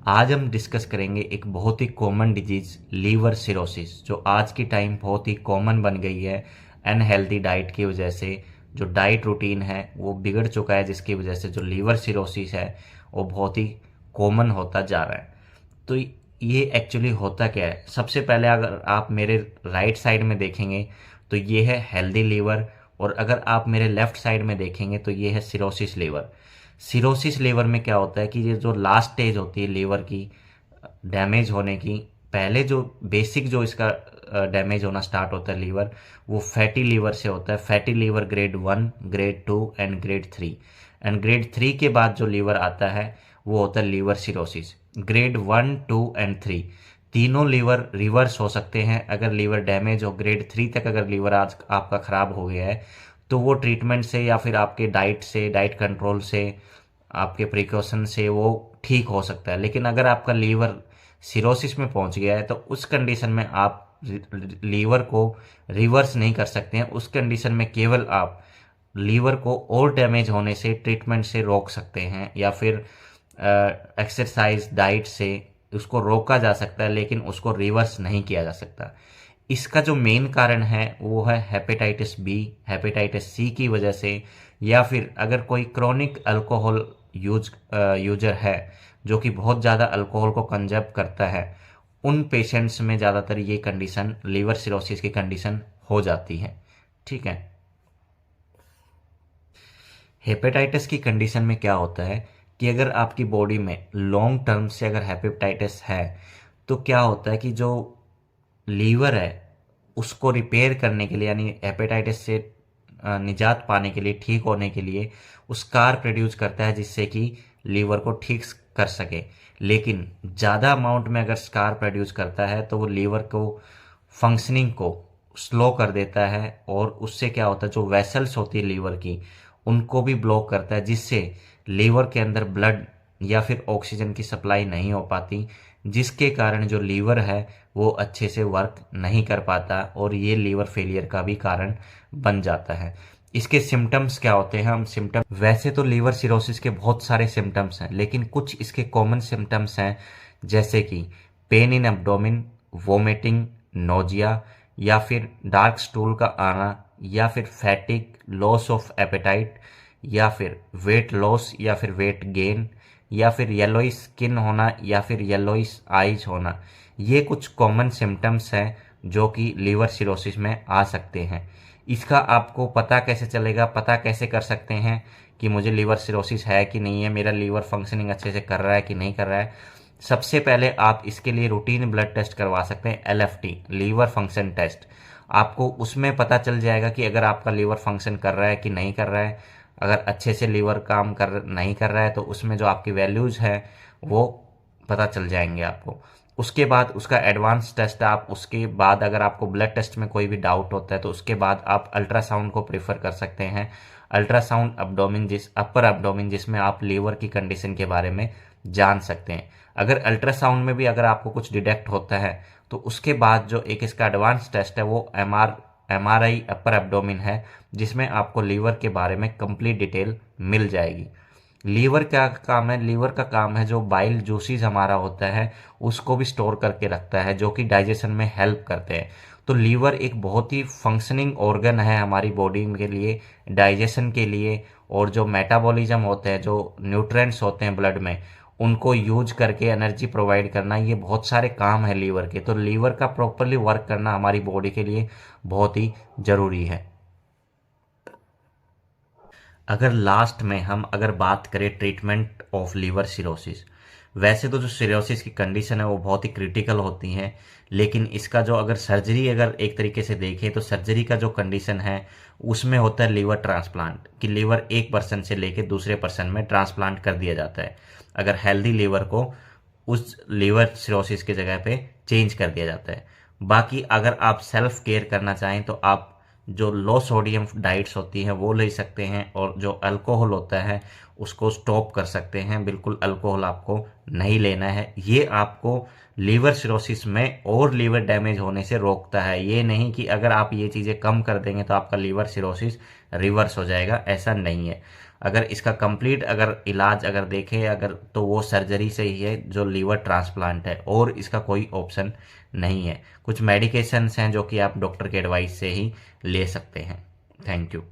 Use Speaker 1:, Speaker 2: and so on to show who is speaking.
Speaker 1: आज हम डिस्कस करेंगे एक बहुत ही कॉमन डिजीज़ लीवर सिरोसिस, जो आज की टाइम बहुत ही कॉमन बन गई है अनहेल्दी डाइट की वजह से। जो डाइट रूटीन है वो बिगड़ चुका है, जिसकी वजह से जो लीवर सिरोसिस है वो बहुत ही कॉमन होता जा रहा है। तो ये एक्चुअली होता क्या है? सबसे पहले अगर आप मेरे राइट साइड में देखेंगे तो ये है हेल्दी लीवर, और अगर आप मेरे लेफ्ट साइड में देखेंगे तो ये है सिरोसिस लीवर। सिरोसिस लीवर में क्या होता है कि ये जो लास्ट स्टेज होती है लीवर की डैमेज होने की, पहले जो बेसिक जो इसका डैमेज होना स्टार्ट होता है लीवर, वो फैटी लीवर से होता है। Fatty liver grade 1, grade 2 and grade 3। And grade 3 के बाद जो लीवर आता है वो होता है लीवर सिरोसिस। ग्रेड 1, 2 एंड 3 तीनों लीवर रिवर्स हो सकते हैं। अगर लीवर डैमेज हो ग्रेड 3 तक, अगर लीवर आज आपका ख़राब हो गया है, तो वो ट्रीटमेंट से या फिर आपके डाइट से, डाइट कंट्रोल से, आपके प्रिकॉशन से वो ठीक हो सकता है। लेकिन अगर आपका लीवर सिरोसिस में पहुंच गया है तो उस कंडीशन में आप लीवर को रिवर्स नहीं कर सकते हैं। उस कंडीशन में केवल आप लीवर को और डैमेज होने से, ट्रीटमेंट से रोक सकते हैं, या फिर एक्सरसाइज, डाइट से उसको रोका जा सकता है, लेकिन उसको रिवर्स नहीं किया जा सकता। इसका जो मेन कारण है वो है हेपेटाइटिस बी, हेपेटाइटिस सी की वजह से, या फिर अगर कोई क्रोनिक अल्कोहल यूजर है जो कि बहुत ज़्यादा अल्कोहल को कंजप्ट करता है, उन पेशेंट्स में ज़्यादातर ये कंडीशन, लीवर सिरोसिस की कंडीशन हो जाती है। ठीक है। हेपेटाइटिस की कंडीशन में क्या होता है कि अगर आपकी बॉडी में लॉन्ग टर्म से अगर हेपेटाइटिस है, तो क्या होता है कि जो लीवर है उसको रिपेयर करने के लिए, यानी हेपेटाइटिस से निजात पाने के लिए, ठीक होने के लिए, वो स्कार प्रोड्यूस करता है जिससे कि लीवर को ठीक कर सके। लेकिन ज़्यादा अमाउंट में अगर स्कार प्रोड्यूस करता है तो वो लीवर को फंक्शनिंग को स्लो कर देता है, और उससे क्या होता है, जो वेसल्स होती है लीवर की, उनको भी ब्लॉक करता है, जिससे लीवर के अंदर ब्लड या फिर ऑक्सीजन की सप्लाई नहीं हो पाती, जिसके कारण जो लीवर है वो अच्छे से वर्क नहीं कर पाता, और ये लीवर फेलियर का भी कारण बन जाता है। इसके सिम्टम्स क्या होते हैं? हम सिम्टम, वैसे तो लीवर सिरोसिस के बहुत सारे सिम्टम्स हैं, लेकिन कुछ इसके कॉमन सिम्टम्स हैं, जैसे कि pain in abdomen, vomiting, nausea, या फिर डार्क स्टूल का आना, या फिर फैटिक, लॉस ऑफ एपेटाइट, या फिर वेट लॉस या फिर वेट गेन, या फिर येलोइश स्किन होना, या फिर येलोइश आइज होना। ये कुछ कॉमन सिम्टम्स हैं जो कि लीवर सिरोसिस में आ सकते हैं। इसका आपको पता कैसे चलेगा, पता कैसे कर सकते हैं कि मुझे लीवर सिरोसिस है कि नहीं है, मेरा लीवर फंक्शनिंग अच्छे से कर रहा है कि नहीं कर रहा है? सबसे पहले आप इसके लिए रूटीन ब्लड टेस्ट करवा सकते हैं, एलएफटी, लीवर फंक्शन टेस्ट। आपको उसमें पता चल जाएगा कि अगर आपका लीवर फंक्शन कर रहा है कि नहीं कर रहा है। अगर अच्छे से लीवर काम कर नहीं कर रहा है तो उसमें जो आपकी वैल्यूज़ है वो पता चल जाएंगे आपको। उसके बाद उसका एडवांस टेस्ट, आप उसके बाद अगर आपको ब्लड टेस्ट में कोई भी डाउट होता है तो उसके बाद आप अल्ट्रासाउंड को प्रेफर कर सकते हैं। अल्ट्रासाउंड अब्डोमेन, अपर अब्डोमेन, जिसमें आप लीवर की कंडीशन के बारे में जान सकते हैं। अगर अल्ट्रासाउंड में भी अगर आपको कुछ डिटेक्ट होता है तो उसके बाद जो एक इसका एडवांस टेस्ट है वो एमआरआई अपर एब्डोमेन है, जिसमें आपको लीवर के बारे में कंप्लीट डिटेल मिल जाएगी। लीवर क्या काम है? लीवर का काम है जो बाइल जूसेस हमारा होता है उसको भी स्टोर करके रखता है, जो कि डाइजेशन में हेल्प करते हैं। तो लीवर एक बहुत ही फंक्शनिंग ऑर्गन है हमारी बॉडी के लिए, डाइजेशन के लिए, और जो मेटाबॉलिज्म होते हैं, जो न्यूट्रिएंट्स होते हैं ब्लड में, उनको यूज करके एनर्जी प्रोवाइड करना, ये बहुत सारे काम है लीवर के। तो लीवर का प्रॉपरली वर्क करना हमारी बॉडी के लिए बहुत ही ज़रूरी है। अगर लास्ट में हम अगर बात करें ट्रीटमेंट ऑफ लीवर सिरोसिस, वैसे तो जो सिरोसिस की कंडीशन है वो बहुत ही क्रिटिकल होती है, लेकिन इसका जो अगर सर्जरी, अगर एक तरीके से देखें तो सर्जरी का जो कंडीशन है उसमें होता है लीवर ट्रांसप्लांट, कि लीवर एक पर्सन से लेके दूसरे पर्सन में ट्रांसप्लांट कर दिया जाता है। अगर हेल्दी लीवर को उस लीवर सिरोसिस की जगह पे चेंज कर दिया जाता है। बाकी अगर आप सेल्फ केयर करना चाहें तो आप जो लो सोडियम डाइट्स होती हैं वो ले सकते हैं, और जो अल्कोहल होता है उसको स्टॉप कर सकते हैं। बिल्कुल अल्कोहल आपको नहीं लेना है। ये आपको लीवर सिरोसिस में और लीवर डैमेज होने से रोकता है। ये नहीं कि अगर आप ये चीज़ें कम कर देंगे तो आपका लीवर सिरोसिस रिवर्स हो जाएगा, ऐसा नहीं है। अगर इसका कंप्लीट अगर इलाज अगर देखें अगर, तो वो सर्जरी से ही है जो लीवर ट्रांसप्लांट है, और इसका कोई ऑप्शन नहीं है। कुछ मेडिकेशंस हैं जो कि आप डॉक्टर के एडवाइस से ही ले सकते हैं। Thank you.